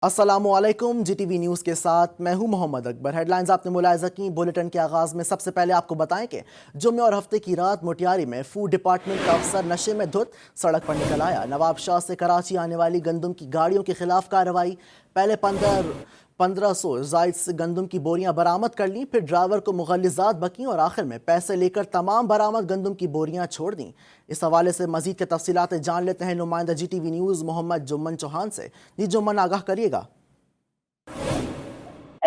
अस्सलामुअलैकुम। जीटीवी न्यूज़ के साथ मैं हूं मोहम्मद अकबर। हेडलाइंस आपने मुलाहिजा की। बुलेटिन के आगाज़ में सबसे पहले आपको बताएं कि जुम्मे और हफ्ते की रात मोटियारी में फूड डिपार्टमेंट का अफसर नशे में धुत सड़क पर निकल आया। नवाब शाह से कराची आने वाली गंदम की गाड़ियों के खिलाफ कार्रवाई। पहले 1500 जायद से गंदम की बोरियां बरामद कर लीं, फिर ड्राइवर को मुगल्लिज़ात बकीं और आखिर में पैसे लेकर तमाम बरामद गंदम की बोरियां छोड़ दी। इस हवाले से मजीद के तफसीलात जान लेते हैं नुमाइंदा जीटीवी न्यूज़ मोहम्मद जुम्मन चौहान से। जी जुम्मन, आगाह करिएगा।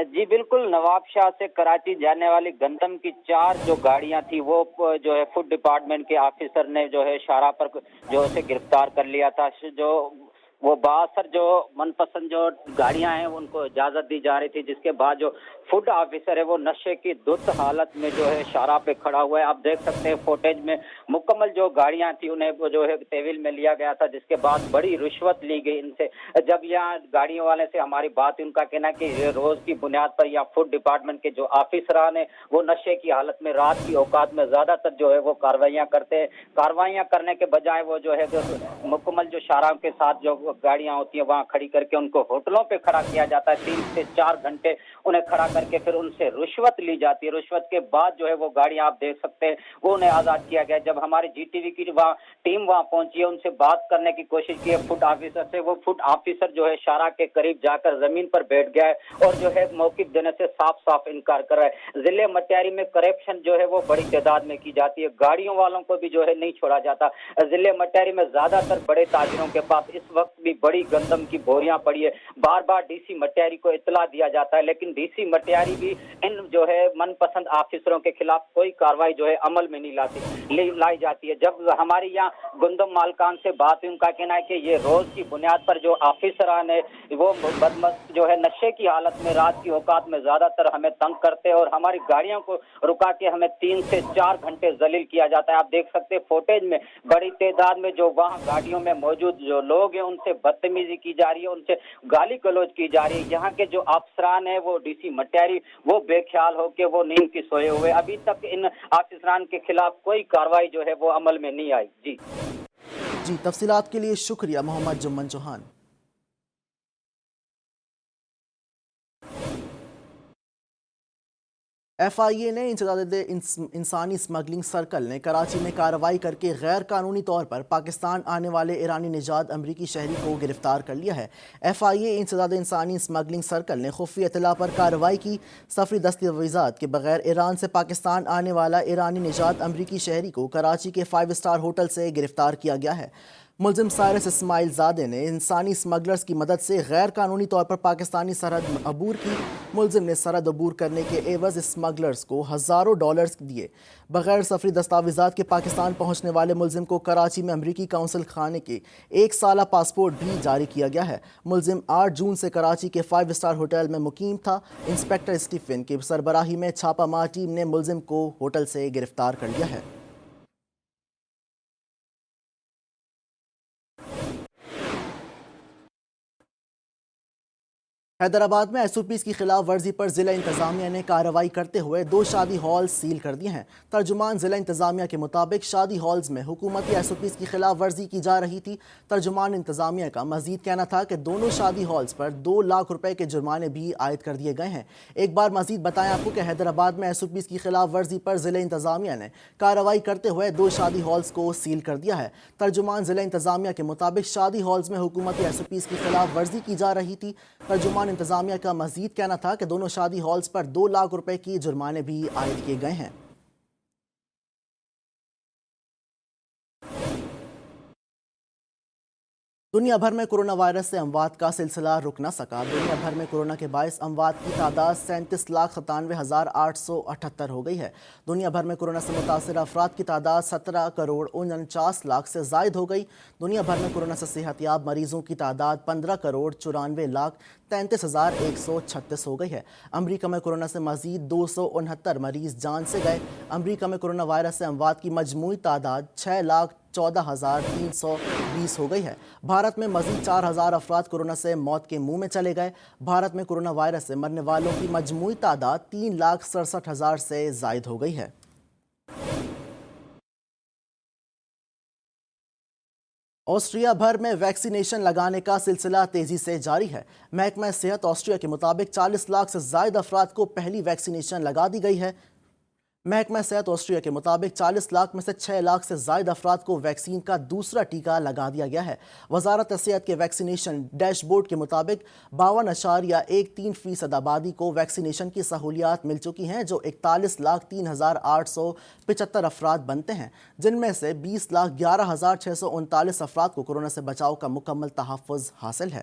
जी बिल्कुल, नवाब शाह से कराची जाने वाली गंदम की 4 जो गाड़ियां थी वो जो है फूड डिपार्टमेंट के ऑफिसर ने जो है शारा पर जो उसे गिरफ्तार कर लिया था। जो वो बासर जो मनपसंद जो गाड़ियां हैं उनको इजाजत दी जा रही थी, जिसके बाद जो फूड ऑफिसर है वो नशे की धुत हालत में जो है शारा पे खड़ा हुआ है। आप देख सकते हैं फुटेज में मुकम्मल जो गाड़ियां थी उन्हें जो है तहवील में लिया गया था, जिसके बाद बड़ी रिश्वत ली गई इनसे। जब यहाँ गाड़ियों वाले से हमारी बात हुई, उनका कहना है कि रोज की बुनियाद पर या फूड डिपार्टमेंट के जो ऑफिसरान है वो नशे की हालत में रात की औकात में ज्यादातर जो है वो कार्रवाइयां करते हैं। कार्रवाइयां करने के बजाय वो जो है मुकम्मल जो शारा के साथ जो गाड़ियां होती है वहां खड़ी करके उनको होटलों पे खड़ा किया जाता है। 3 से 4 घंटे उन्हें खड़ा करके फिर उनसे रिश्वत ली जाती है। रिश्वत के बाद जो है वो गाड़ियां आप देख सकते हैं वो उन्हें आजाद किया गया। जब हमारी जीटीवी की वहाँ टीम वहां पहुंची है, उनसे बात करने की कोशिश की है फूड ऑफिसर से, वो फूड ऑफिसर जो है शारा के करीब जाकर जमीन पर बैठ गया है और जो है मौक़िफ़ देने से साफ साफ इनकार कर रहा है। जिले मटियारी में करप्शन जो है वो बड़ी तादाद में की जाती है, गाड़ियों वालों को भी जो है नहीं छोड़ा जाता। जिले मटियारी में ज्यादातर बड़े ताजिरों के पास इस वक्त भी बड़ी गंदम की बोरियां पड़ी है। बार बार डीसी मटियारी को इत्तला दिया जाता है, लेकिन डीसी मटियारी भी इन जो है मनपसंद ऑफिसरों के खिलाफ कोई कार्रवाई जो है अमल में नहीं लाई जाती है। जब हमारी यहाँ गंदम मालकान से बात हुई, उनका कहना है कि ये रोज की बुनियाद पर जो ऑफिसरान है वो बदमस्त जो है नशे की हालत में रात की औकात में ज्यादातर हमें तंग करते हैं और हमारी गाड़ियों को रुका के हमें 3 से 4 घंटे जलील किया जाता है। आप देख सकते हैं फुटेज में बड़ी तादाद में जो वहाँ गाड़ियों में मौजूद जो लोग हैं उनसे बदतमीजी की जा रही है, उनसे गाली गलौज की जा रही है। यहाँ के जो अफसरान है वो डीसी मटियारी वो बेख्याल होकर वो नींद की सोए हुए। अभी तक इन अफसरान के खिलाफ कोई कार्रवाई जो है वो अमल में नहीं आई। जी, तफसीलात के लिए शुक्रिया मोहम्मद जुम्मन चौहान। FIA ने इंसानी स्मगलिंग सर्कल ने कराची में कार्रवाई करके गैर कानूनी तौर पर पाकिस्तान आने वाले ईरानी निजात अमरीकी शहरी को गिरफ्तार कर लिया है। FIA इंसानी स्मगलिंग सर्कल ने खुफिया इत्तला पर कार्रवाई की। सफरी दस्तावेज़ात के बगैर ईरान से पाकिस्तान आने वाला ईरानी निजात अमरीकी शहरी को कराची के 5 स्टार होटल से गिरफ्तार किया गया है। मुलजिम साइरस इस्माइल ज़ादे ने इंसानी स्मगलर्स की मदद से गैर कानूनी तौर पर पाकिस्तानी सरहद अबूर की। मुलजिम ने सरहद अबूर करने के एवज स्मगलर्स को हज़ारों डॉलर्स दिए। बगैर सफरी दस्तावेज़ात के पाकिस्तान पहुंचने वाले मुलजिम को कराची में अमरीकी काउंसिल खाने के 1 साला पासपोर्ट भी जारी किया गया है। मुलजिम 8 जून से कराची के 5 स्टार होटल में मुकीम था। इंस्पेक्टर स्टीफन की सरबराही में छापामार टीम ने मुलजिम को होटल से गिरफ्तार कर लिया है। हैदराबाद में SOPs की खिलाफ वर्जी पर जिला इंतजामिया ने कार्रवाई करते हुए 2 शादी हॉल सील कर दिए हैं। तर्जुमान जिला इंतजामिया के मुताबिक शादी हॉल्स में हुकूमती SOPs की खिलाफ वर्जी की जा रही थी। तर्जुमान इंतजामिया का मजीद कहना था कि दोनों शादी हॉल्स पर 2 लाख रुपए के जुर्माने भी आयद कर दिए गए हैं। एक बार मजीद बताएं आपको कि हैदराबाद में SOPs की खिलाफ वर्जी पर जिला इंतजामिया ने कार्रवाई करते हुए 2 शादी हॉल्स को सील कर दिया है। तर्जुमान जिला इंतजामिया के मुताबिक शादी हॉल्स में हुकूमती SOPs की खिलाफ वर्जी की जा रही थी। तर्जुमान इंतजामिया का मजीद कहना था कि दोनों शादी हॉल्स पर 2 लाख रुपए की जुर्माने भी आयद किए गए हैं। दुनिया भर में कोरोना वायरस से अमवात का सिलसिला रुक न सका। दुनिया भर में कोरोना के बायस अमवात की तादाद 37,97,878 हो गई है। दुनिया भर में कोरोना से मुतासर अफराद की तादाद 17,49,00,000 से जायद हो गई। दुनिया भर में कोरोना से सेहतयाब मरीजों की तादाद 15,94,33,136 हो गई है। अमरीका में कोरोना से मजीद 269 मरीज जान से गए। अमरीका में कोरोना वायरस से अमवात की मजमूई तादाद 6,14,320 हो गई है। भारत में मजीद 4,000 अफराद कोरोना से मौत के मुंह में चले गए। भारत में कोरोना वायरस से मरने वालों की मजमूई तादाद 3,67,000 से जायद हो गई है। آسٹریا بھر میں ویکسینیشن لگانے کا سلسلہ تیزی سے جاری ہے۔ محکمہ صحت آسٹریا کے مطابق 40 لاکھ سے زائد افراد کو پہلی ویکسینیشن لگا دی گئی ہے۔ محکمہ صحت آسٹریا کے مطابق 40 لاکھ میں سے 6 لاکھ سے زائد افراد کو ویکسین کا دوسرا ٹیکہ لگا دیا گیا ہے۔ وزارت صحت کے ویکسینیشن ڈیش بورڈ کے مطابق 52.13% آبادی کو ویکسینیشن کی سہولیات مل چکی ہیں، جو 41,03,875 افراد بنتے ہیں، جن میں سے 20,11,639 افراد کو کورونا سے بچاؤ کا مکمل تحفظ حاصل ہے۔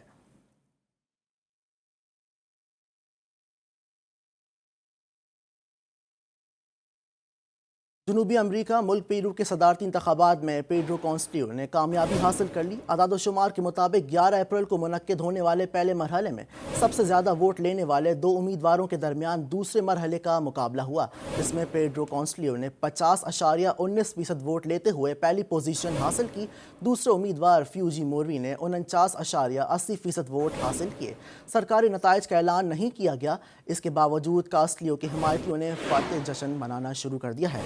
جنوبی امریکہ ملک پیرو کے صدارتی انتخابات میں پیڈرو کاسٹیلو نے کامیابی حاصل کر لی۔ اعداد و شمار کے مطابق 11 اپریل کو منعقد ہونے والے پہلے مرحلے میں سب سے زیادہ ووٹ لینے والے 2 امیدواروں کے درمیان دوسرے مرحلے کا مقابلہ ہوا، جس میں پیڈرو کاسٹیلو نے 50.19% ووٹ لیتے ہوئے پہلی پوزیشن حاصل کی۔ دوسرے امیدوار فیوجی موروی نے 49.80% ووٹ حاصل کیے۔ سرکاری نتائج کا اعلان نہیں کیا گیا، اس کے باوجود کاسٹیلو کے حمایتیوں نے فتح جشن منانا شروع کر دیا ہے۔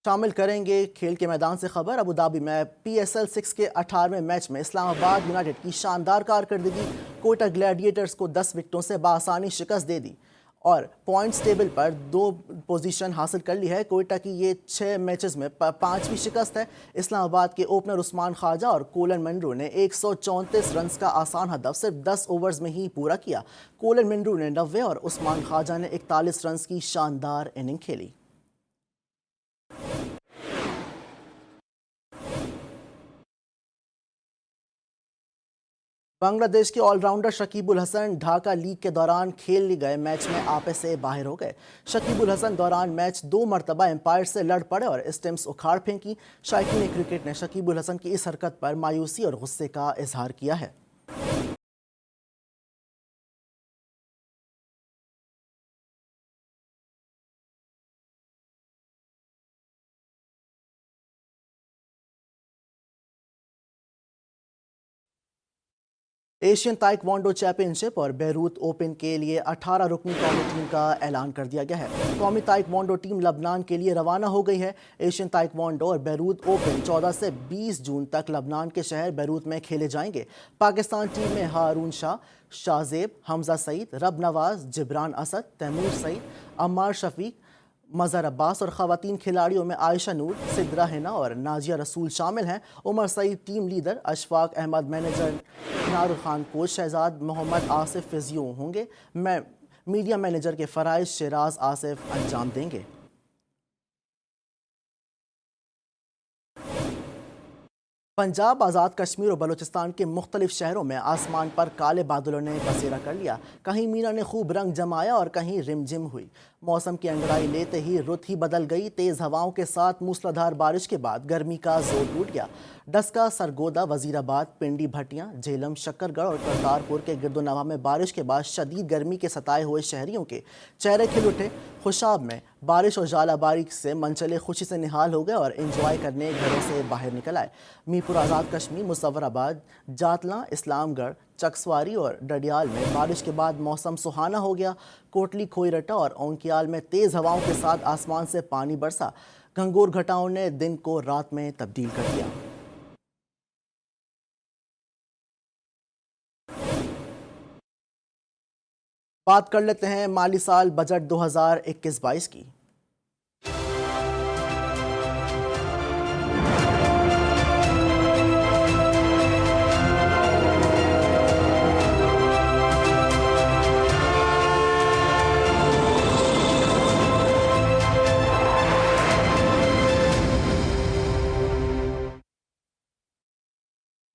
شامل کریں گے کھیل کے میدان سے خبر۔ ابوظہبی میں PSL 6 کے 18ویں میچ میں اسلام آباد یونائیٹڈ کی شاندار کارکردگی، کوئٹہ گلیڈیٹرز کو 10 وکٹوں سے بآسانی شکست دے دی اور پوائنٹس ٹیبل پر 2 پوزیشن حاصل کر لی ہے۔ کوئٹہ کی یہ 6 میچز میں 5ویں شکست ہے۔ اسلام آباد کے اوپنر عثمان خواجہ اور کولن منرو نے 134 رنز کا آسان ہدف صرف 10 اوورز میں ہی پورا کیا۔ کولن منرو نے 90 اور عثمان خواجہ نے 41 رنز کی شاندار اننگ کھیلی۔ بنگلہ دیش کے آل راؤنڈر شکیب الحسن ڈھاکہ لیگ کے دوران کھیل گئے میچ میں آپے سے باہر ہو گئے۔ شکیب الحسن دوران میچ 2 مرتبہ امپائر سے لڑ پڑے اور اسٹمپس اکھاڑ پھینکی۔ شائقین کرکٹ نے شکیب الحسن کی اس حرکت پر مایوسی اور غصے کا اظہار کیا ہے۔ ایشین تائیکوانڈو چیمپئن شپ اور بیروت اوپن کے لیے 18 رکنی قومی ٹیم کا اعلان کر دیا گیا ہے۔ قومی تائیکوانڈو ٹیم لبنان کے لیے روانہ ہو گئی ہے۔ ایشین تائیکوانڈو اور بیروت اوپن 14 سے 20 جون تک لبنان کے شہر بیروت میں کھیلے جائیں گے۔ پاکستان ٹیم میں ہارون شاہ، شاہزیب، حمزہ سعید، رب نواز، جبران اسد، تیمور سعید، عمار شفیق، مظہر عباس اور خواتین کھلاڑیوں میں عائشہ نور، سدرہ ہنا اور نازیہ رسول شامل ہیں۔ Umar Saeed team leader, Ashfaq Ahmed manager, نار خان کوچ، شہزاد محمد آصف فزیو ہوں گے۔ میڈیا مینیجر کے فرائض شیراز آصف انجام دیں گے۔ پنجاب، آزاد کشمیر اور بلوچستان کے مختلف شہروں میں آسمان پر کالے بادلوں نے بسیرا کر لیا۔ کہیں مینا نے خوب رنگ جمایا اور کہیں رم جم ہوئی۔ موسم کی انگڑائی لیتے ہی رت ہی بدل گئی۔ تیز ہواؤں کے ساتھ موسلادھار بارش کے بعد گرمی کا زور ٹوٹ گیا۔ ڈسکا، سرگودا، وزیر آباد، پنڈی بھٹیاں، جہلم، شکر گڑھ اور کرتارپور کے گرد و نواح میں بارش کے بعد شدید گرمی کے ستائے ہوئے شہریوں کے چہرے کھل اٹھے۔ خوشاب میں بارش اور ژالہ باری سے منچلے خوشی سے نہال ہو گئے اور انجوائے کرنے گھروں سے باہر نکل آئے۔ میرپور آزاد کشمیر، مظفر آباد، جاتلاں، اسلام گڑھ، چکسواری اور ڈڈیال میں بارش کے بعد موسم سہانا ہو گیا۔ کوٹلی، کھوئی رٹا اور اونکیال میں تیز ہواؤں کے ساتھ آسمان سے پانی برسا۔ گھنگور گھٹاؤں نے دن کو رات میں تبدیل کر دیا۔ بات کر لیتے ہیں مالی سال بجٹ 2021-22 کی۔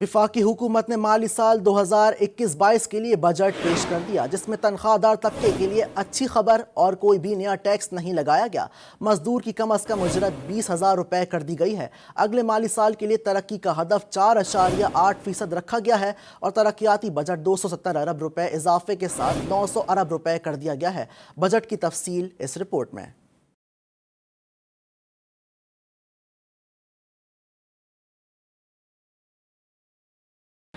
وفاقی حکومت نے مالی سال 2021-22 کے لیے بجٹ پیش کر دیا، جس میں تنخواہ دار طبقے کے لیے اچھی خبر اور کوئی بھی نیا ٹیکس نہیں لگایا گیا۔ مزدور کی کم از کم اجرت 20,000 روپے کر دی گئی ہے۔ اگلے مالی سال کے لیے ترقی کا ہدف 4.8% رکھا گیا ہے اور ترقیاتی بجٹ 270 ارب روپے اضافے کے ساتھ 900 ارب روپے کر دیا گیا ہے۔ بجٹ کی تفصیل اس رپورٹ میں۔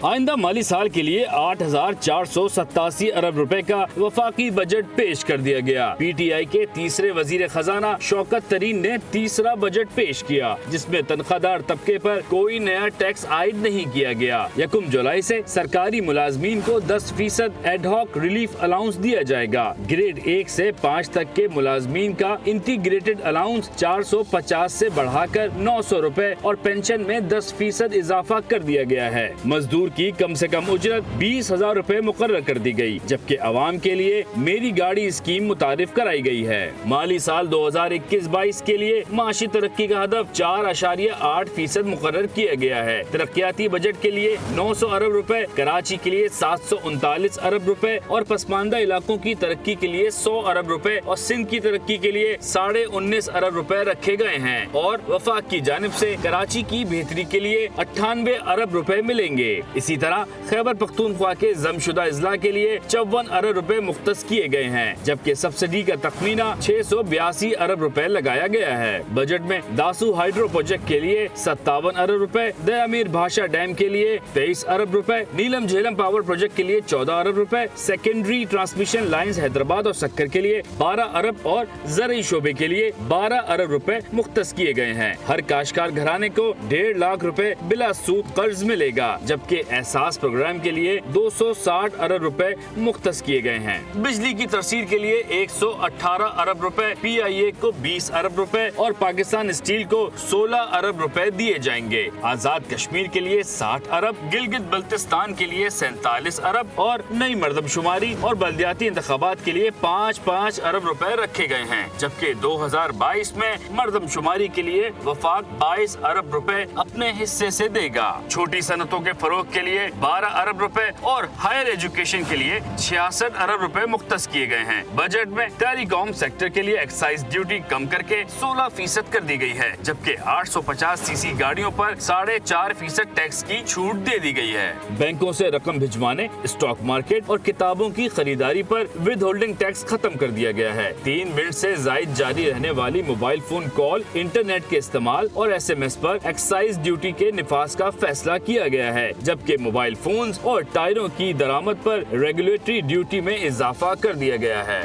आइंदा माली साल के लिए 8,487 अरब रुपए का वफाकी बजट पेश कर दिया गया। PTI के तीसरे वजीर खजाना शौकत तरीन ने तीसरा बजट पेश किया, जिसमें तनख्वाहदार तबके पर कोई नया टैक्स आयद नहीं किया गया। 1 जुलाई से सरकारी मुलाजमीन को 10% एडहॉक रिलीफ अलाउंस दिया जाएगा। ग्रेड 1 से 5 तक के मुलाजमीन का इंटीग्रेटेड अलाउंस 450 से बढ़ाकर 900 रुपए और पेंशन में 10% इजाफा कर दिया गया है। मजदूर की कम से कम उजरत 20,000 रुपए मुकर्रर कर दी गई, जबकि अवाम के लिए मेरी गाड़ी स्कीम मुतारिफ कराई गई है। माली साल 2021-22 के लिए माशी तरक्की का हदफ 4.8% मुकर्रर किया गया है। तरक्याती बजट के लिए 900 अरब रुपए, कराची के लिए 739 अरब रुपए और पसमानदा इलाकों की तरक्की के लिए 100 अरब रुपए और सिंध की तरक्की के लिए 19.5 अरब रुपए रखे गए हैं और वफाक की जानिब से कराची की बेहतरी के लिए 98 अरब रुपए मिलेंगे। इसी तरह खैबर पख्तूनख्वा के जमशुदा अजला के लिए 54 अरब रुपए मुख्तस किए गए हैं, जबकि सब्सिडी का तखमीना 682 अरब रुपए लगाया गया है। बजट में दासू हाइड्रो प्रोजेक्ट के लिए 57 अरब रुपए, दयामीर भाषा डैम के लिए 23 अरब रुपए, नीलम झेलम पावर प्रोजेक्ट के लिए 14 अरब रुपए, सेकेंडरी ट्रांसमिशन लाइंस हैदराबाद और सक्कर के लिए 12 अरब और ज़रई शोबे के लिए 12 अरब रुपए मुख्तस किए गए हैं। हर काश्तकार घराने को 1.5 लाख रुपए बिला सूद कर्ज मिलेगा, जबकि एहसास प्रोग्राम के लिए 260 अरब रुपए मुख्तस किए गए हैं। बिजली की तरसील के लिए 118 अरब रुपए, PIA को 20 अरब रुपए और पाकिस्तान स्टील को 16 अरब रुपए दिए जाएंगे। आजाद कश्मीर के लिए 60 अरब, गिलगित बल्तिस्तान के लिए 47 अरब और नई मर्दमशुमारी और बल्दियाती इंतखाबात के लिए 5-5 अरब रुपए रखे गए हैं, जबकि 2022 में मर्दमशुमारी के लिए वफाक 22 अरब रुपए अपने हिस्से से देगा। छोटी सनतों के फरोग के लिए 12 अरब रुपए और हायर एजुकेशन के लिए 66 अरब रुपए मुख्तस किए गए हैं। बजट में टेलीकॉम सेक्टर के लिए एक्साइज ड्यूटी कम करके 16% कर दी गई है, जबकि 850 सीसी गाड़ियों पर 4.5% टैक्स की छूट दे दी गई है। बैंकों से रकम भिजवाने, स्टॉक मार्केट और किताबों की खरीदारी पर विद होल्डिंग टैक्स खत्म कर दिया गया है। 3 मिनट से जायद जारी रहने वाली मोबाइल फोन कॉल, इंटरनेट के इस्तेमाल और SMS पर एक्साइज ड्यूटी के निफाज का फैसला किया गया है, जबकि मोबाइल फोन्स और टायरों की दरामद पर रेगुलेटरी ड्यूटी में इजाफा कर दिया गया है।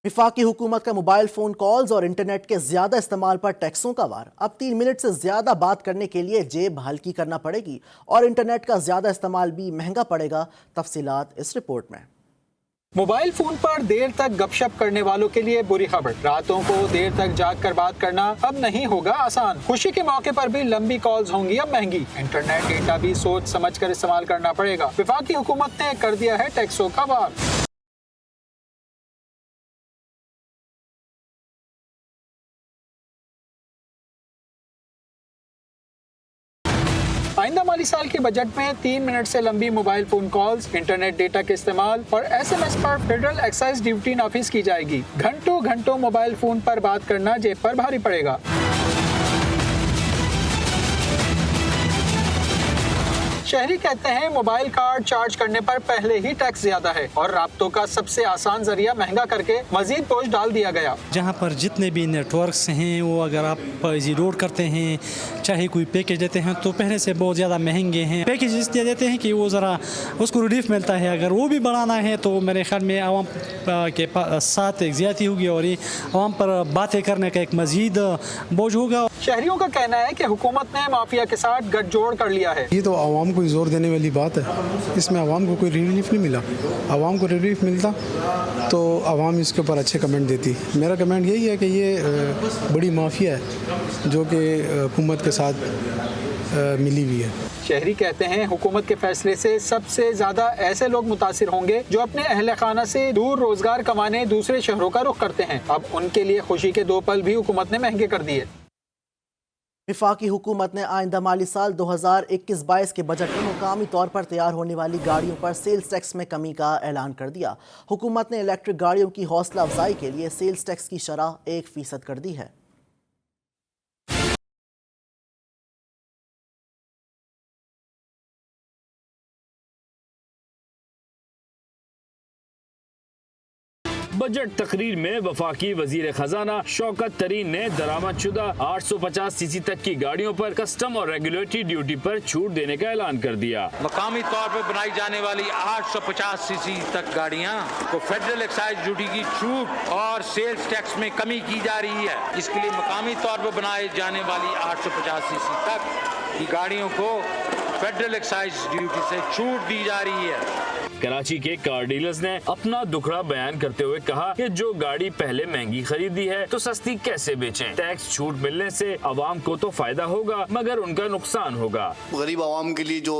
वफाकी हुकूमत का मोबाइल फोन कॉल्स और इंटरनेट के ज्यादा इस्तेमाल पर टैक्सों का वार। अब 3 मिनट से ज्यादा बात करने के लिए जेब हल्की करना पड़ेगी और इंटरनेट का ज्यादा इस्तेमाल भी महंगा पड़ेगा। तफसीलात इस रिपोर्ट में। मोबाइल फोन पर देर तक गपशप करने वालों के लिए बुरी खबर। रातों को देर तक जाग कर बात करना अब नहीं होगा आसान। खुशी के मौके पर भी लंबी कॉल्स होंगी अब महंगी। इंटरनेट डेटा भी सोच समझ कर इस्तेमाल करना पड़ेगा। वफाकी हुकूमत ने कर दिया है टैक्सों का वार। आइंदा माली साल के बजट में 3 मिनट से लंबी mobile phone calls, internet data के इस्तेमाल और SMS पर फेडरल एक्साइज ड्यूटी नाफिज की जाएगी। घंटों घंटों मोबाइल फोन पर बात करना जेब पर भारी पड़ेगा। शहरी कहते हैं मोबाइल कार्ड चार्ज करने पर पहले ही टैक्स ज्यादा है और राब्तों का सबसे आसान जरिया महंगा करके मजीद बोझ डाल दिया गया। जहाँ पर जितने भी नेटवर्क्स हैं वो अगर आप इजी लोड करते हैं, चाहे कोई पैकेज देते हैं तो पहले से बहुत ज़्यादा महंगे हैं। पैकेज इसलिए देते हैं कि वो ज़रा उसको रिलीफ मिलता है। अगर वो भी बढ़ाना है तो मेरे ख्याल में आवाम के साथ एक ज़्यादती होगी और ये आवाम पर बातें करने का एक मजीद बोझ होगा। शहरियों का कहना है कि हुकूमत ने माफिया के साथ गठजोड़ कर लिया है। ये तो आवाम को जोर देने वाली बात है। इसमें आवाम को कोई रिलीफ नहीं मिला। आवाम को रिलीफ मिलता तो आवाम इसके ऊपर अच्छे कमेंट देती। मेरा कमेंट यही है कि ये बड़ी माफिया है जो कि हुकूमत के साथ मिली हुई है। शहरी कहते हैं हुकूमत के फैसले से सबसे ज्यादा ऐसे लोग मुतासिर होंगे जो अपने अहले खाना से दूर रोजगार कमाने दूसरे शहरों का रुख करते हैं। अब उनके लिए खुशी के 2 पल भी हुकूमत ने महंगे कर दिए। वफाकी हुकूमत ने आइंदा माली साल 2021-22 के बजट में मुकामी तौर पर तैयार होने वाली गाड़ियों पर सेल्स टैक्स में कमी का ऐलान कर दिया। हुकूमत ने इलेक्ट्रिक गाड़ियों की हौसला अफजाई के लिए सेल्स टैक्स की शरह 1% कर दी है। बजट तकरीर में वफाकी वजीर खजाना शौकत तरीन ने दरामद शुदा 850 सीसी तक की गाड़ियों पर कस्टम और रेगुलेटरी ड्यूटी पर छूट देने का ऐलान कर दिया। मकामी तौर पर बनाई जाने वाली 850 सीसी तक गाड़ियां को फेडरल एक्साइज ड्यूटी की छूट और सेल्स टैक्स में कमी की जा रही है। इसके लिए मकामी तौर पर बनाए जाने वाली 850 सीसी तक की गाड़ियों को फेडरल एक्साइज ड्यूटी से छूट दी जा रही है। कराची के कार डीलर्स ने अपना दुखड़ा बयान करते हुए कहा कि जो गाड़ी पहले महंगी खरीदी है तो सस्ती कैसे बेचें। टैक्स छूट मिलने से आवाम को तो फायदा होगा मगर उनका नुकसान होगा। गरीब आवाम के लिए जो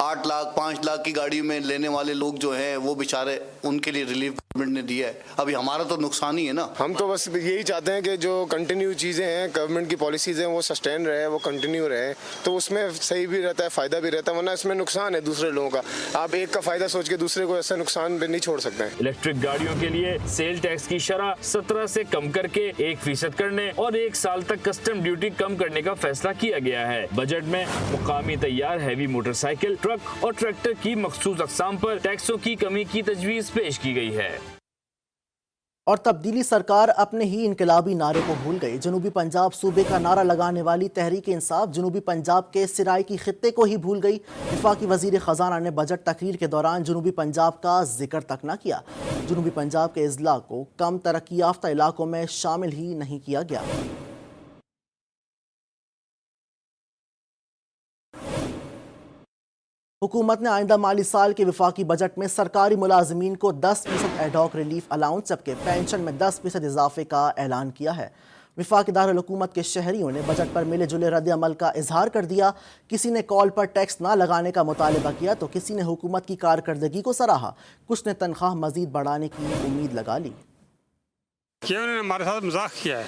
8 लाख 5 लाख की गाड़ी में लेने वाले लोग जो हैं वो बेचारे, उनके लिए रिलीफ गवर्नमेंट ने दिया है। अभी हमारा तो नुकसान ही है ना। हम तो बस यही चाहते हैं कि जो कंटिन्यू चीज़ें हैं, गवर्नमेंट की पॉलिसीज़ हैं, वो सस्टेन रहे, वो कंटिन्यू रहे, तो उसमें सही भी रहता है, फ़ायदा भी रहता है। वरना इसमें नुकसान है दूसरे लोगों का। आप एक का फ़ायदा सोच के दूसरे को ऐसा नुकसान पे नहीं छोड़ सकते हैं। इलेक्ट्रिक गाड़ियों के लिए सेल टैक्स की शरह 17 से कम करके 1% करने और 1 साल तक कस्टम ड्यूटी कम करने का फैसला किया गया है। बजट में मुकामी तैयार हैवी मोटरसाइकिल, ट्रक और ट्रैक्टर की मखसूस अक़साम पर टैक्सों की कमी की तजवीज़ पेश की गई है। और तब्दीली सरकार अपने ही इनकलाबी नारे को भूल गई। जनूबी पंजाब सूबे का नारा लगाने वाली तहरीक इंसाफ जनूबी पंजाब के सिराइकी खित्ते को ही भूल गई। वफाकी वजीर खजाना ने बजट तकरीर के दौरान जनूबी पंजाब का जिक्र तक न किया। जनूबी पंजाब के अजला को कम तरक्की याफ्ता इलाकों में शामिल ही नहीं किया गया। हुकूमत ने आइंदा माली साल के वफाकी बजट में सरकारी मुलाजमीन को 10% एडॉक रिलीफ अलाउंस जबकि पेंशन में 10% इजाफे का ऐलान किया है। वफाकी दारुल हुकूमत के शहरियों ने बजट पर मिले जुले रद्द अमल का इजहार कर दिया। किसी ने कॉल पर टैक्स ना लगाने का मुतालबा किया तो किसी ने हुकूमत की कारकर्दगी को सराहा। कुछ ने तनख्वाह मजीद बढ़ाने की उम्मीद लगा ली। ये उन्होंने हमारे साथ मजाक किया है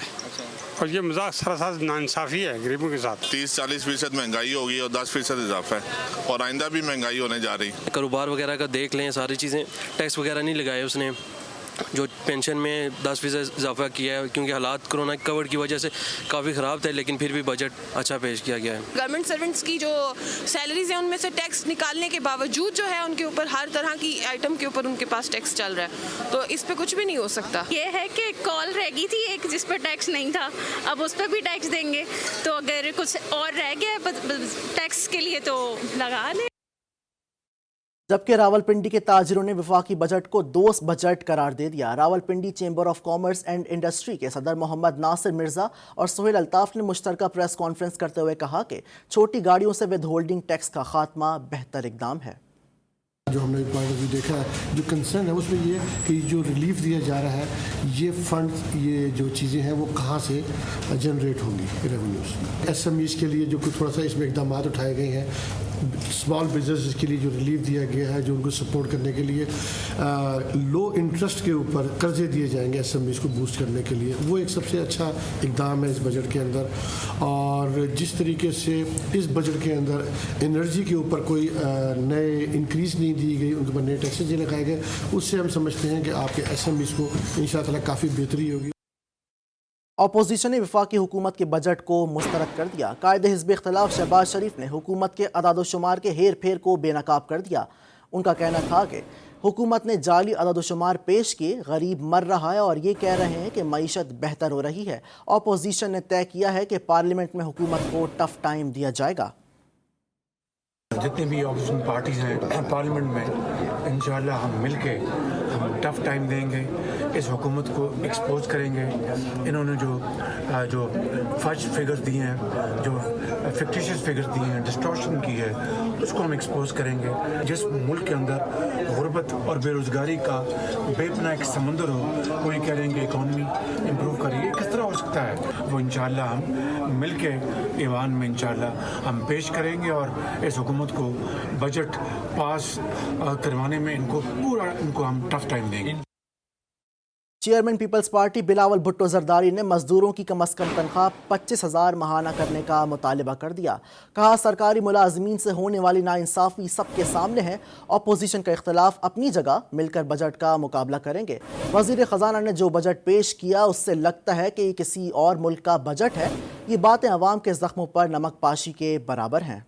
और ये मजाक सरासर नाइंसाफ़ी है गरीबों के साथ। 30-40% महंगाई होगी और 10% इजाफा है और आइंदा भी महंगाई होने जा रही है। कारोबार वगैरह का देख लें, सारी चीज़ें, टैक्स वगैरह नहीं लगाए उसने। जो पेंशन में 10% इजाफा किया है क्योंकि हालात कोरोना कवर की वजह से काफ़ी ख़राब थे, लेकिन फिर भी बजट अच्छा पेश किया गया है। गवर्नमेंट सर्वेंट्स की जो सैलरीज हैं उनमें से टैक्स निकालने के बावजूद जो है उनके ऊपर हर तरह की आइटम के ऊपर उनके पास टैक्स चल रहा है, तो इस पे कुछ भी नहीं हो सकता। ये है कि कॉल रह गई थी एक जिस पर टैक्स नहीं था, अब उस पर भी टैक्स देंगे, तो अगर कुछ और रह गया टैक्स के लिए तो लगा लें। जबकि रावलपिंडी के ताजिरों ने वफाकी बजट को दोस्त बजट करार दे दिया। Rawalpindi chamber of commerce and industry के सदर मोहम्मद नासिर मिर्जा और सोहेल अल्ताफ ने मुश्तरका प्रेस कॉन्फ्रेंस करते हुए कहा कि छोटी गाड़ियों से विद होल्डिंग टैक्स का खात्मा बेहतर इकदाम है। जो हमने पॉइंट ऑफ व्यू देखा है, जो कंसर्न है उसमें ये कि जो रिलीफ दिया जा रहा है, ये फंड, ये जो चीज़ें हैं वो कहाँ से जनरेट होंगी रेवेन्यूज। एसएमईज के लिए जो थोड़ा सा इसमें इकदाम उठाए गए हैं, स्मॉल बिजनेस के लिए जो रिलीफ दिया गया है, जो उनको सपोर्ट करने के लिए लो इंटरेस्ट के ऊपर कर्जे दिए जाएंगे एसएमईज को बूस्ट करने के लिए, वो एक सबसे अच्छा इकदाम है इस बजट के अंदर। और जिस तरीके से इस बजट के अंदर एनर्जी के ऊपर कोई नए इंक्रीज़ नहीं दी गई, उनके ऊपर नए टैक्सेस नहीं लगाए गए, उससे हम समझते हैं कि आपके एसएमईज को इंशाअल्लाह काफ़ी बेहतरी होगी। अपोजिशन ने वफाकी हुकूमत के बजट को मुस्तरद कर दिया। कायदे हिज़्ब इख्तिलाफ शहबाज शरीफ ने हुकूमत के अदाद-ओ-शुमार के हेर फेर को बेनकाब कर दिया। उनका कहना था कि हुकूमत ने जाली अदाद-ओ-शुमार पेश किए, गरीब मर रहा है और ये कह रहे हैं कि मईशत बेहतर हो रही है। अपोजिशन ने तय किया है कि पार्लियामेंट में हुकूमत को टफ टाइम दिया जाएगा। जितनी भी अपोजिशन पार्टीज़ हैं पार्लियामेंट में, इंशाअल्लाह हम मिलके हम टफ टाइम देंगे, इस हुकूमत को एक्सपोज करेंगे। इन्होंने जो फर्ज फिगर्स दिए हैं, जो फिक्टिशियस फिगर्स दिए हैं, डिस्टॉर्शन की है, उसको हम एक्सपोज करेंगे। जिस मुल्क के अंदर गुर्बत और बेरोज़गारी का बेपनाह एक समंदर हो, वो ये कह रहे हैं कि इकॉनमी इम्प्रूव करिए, किस तरह हो सकता है? वो इंशाअल्लाह हम मिल के ईवान में इंशाअल्लाह हम पेश करेंगे और इस हुकूमत को बजट पास करवाने में इनको हम टफ टाइम देंगे। Chairman People's Party Bilawal Bhutto Zardari ने मजदूरों की कम अज़ कम तनख्वाह 25,000 माहाना करने का मुतालबा कर दिया। कहा सरकारी मुलाजमीन से होने वाली नाइंसाफ़ी सबके सामने है। अपोजिशन का इख्तलाफ अपनी जगह, मिलकर बजट का मुकाबला करेंगे। वज़ीर ख़जाना ने जो बजट पेश किया उससे लगता है कि किसी और मुल्क का बजट है। ये बातें अवाम के ज़ख्मों पर नमक पाशी के बराबर हैं।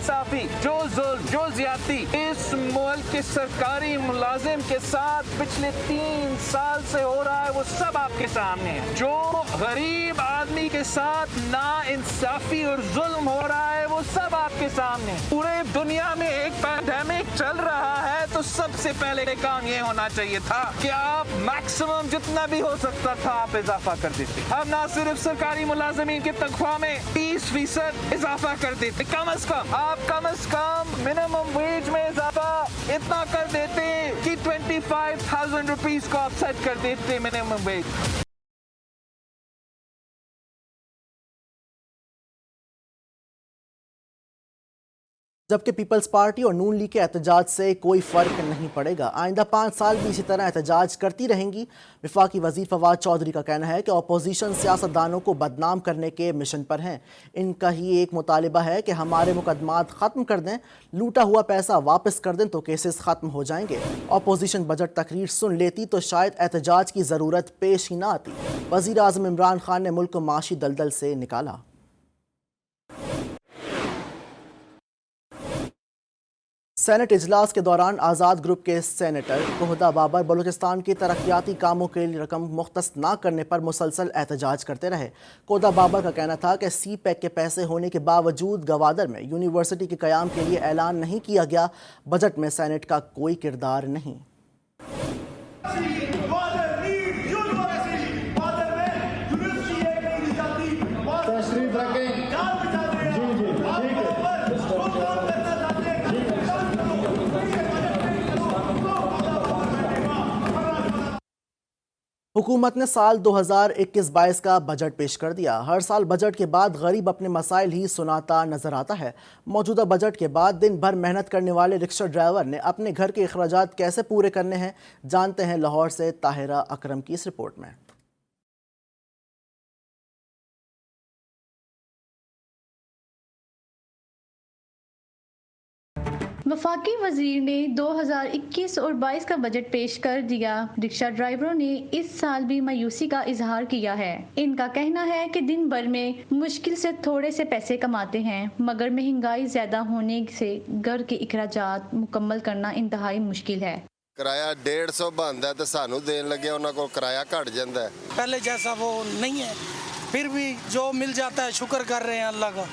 नाइंसाफी, जो जुल्म, जो ज्यादती इस मुल्क के सरकारी मुलाजिम के साथ पिछले 3 साल से हो रहा है, वो सब आपके सामने है। जो गरीब आदमी के साथ नाइंसाफी और जुल्म हो रहा है, वो सब आपके सामने। पूरे दुनिया में एक पैंडेमिक चल रहा है, तो सबसे पहले काम ये होना चाहिए था कि आप मैक्सिमम जितना भी हो सकता था आप इजाफा कर देते। अब ना सिर्फ सरकारी मुलाजमीन के तनख्वाह में 30% इजाफा कर देते, कम से कम मिनिमम वेज में इजाफा इतना कर देते कि 25,000 रुपीज को आप सेट कर देते मिनिमम वेज। जबकि पीपल्स पार्टी और नून लीग के एहतजाज से कोई फ़र्क नहीं पड़ेगा, आइंदा 5 साल भी इसी तरह एहतजाज करती रहेंगी। वफाकी वज़ीर फवाद चौधरी का कहना है कि अपोजिशन सियासतदानों को बदनाम करने के मिशन पर हैं। इनका ही एक मुतालिबा है कि हमारे मुकदमात ख़त्म कर दें, लूटा हुआ पैसा वापस कर दें तो केसेस ख़त्म हो जाएंगे। अपोजिशन बजट तकरीर सुन लेती तो शायद एहतजाज की ज़रूरत पेश ही ना आती। वज़ीर आज़म इमरान खान ने मुल्क को माशी दलदल से निकाला। सेनेट इजलास के दौरान आज़ाद ग्रुप के सेनेटर कोहदा बाबर बलूचिस्तान के तरक्याती कामों के लिए रकम मुख्तस ना करने पर मुसलसल एहतजाज करते रहे। कोहदा बाबर का कहना था कि सी पैक के पैसे होने के बावजूद गवादर में यूनिवर्सिटी के क़याम के लिए ऐलान नहीं किया गया। बजट में सेनेट का कोई किरदार नहीं। हुकूमत ने साल 2021-22 का बजट पेश कर दिया। हर साल बजट के बाद गरीब अपने मसाइल ही सुनाता नजर आता है। मौजूदा बजट के बाद दिन भर मेहनत करने वाले रिक्शा ड्राइवर ने अपने घर के अखराजात कैसे पूरे करने हैं, जानते हैं लाहौर से ताहिरा अकरम की इस रिपोर्ट में। वफाकी वजीर ने 2021 और 22 का बजट पेश कर दिया। रिक्शा ड्राइवरों ने इस साल भी मायूसी का इजहार किया है। इनका कहना है कि दिन भर में मुश्किल से थोड़े से पैसे कमाते हैं, मगर महंगाई ज्यादा होने से घर के इखराजात मुकम्मल करना इंतहाई मुश्किल है। किराया 150 बनता है तो सानू देन लगे उन्होंने को किराया घट जाता है। पहले जैसा वो नहीं है, फिर भी जो मिल जाता है शुक्र कर रहे हैं अल्लाह का,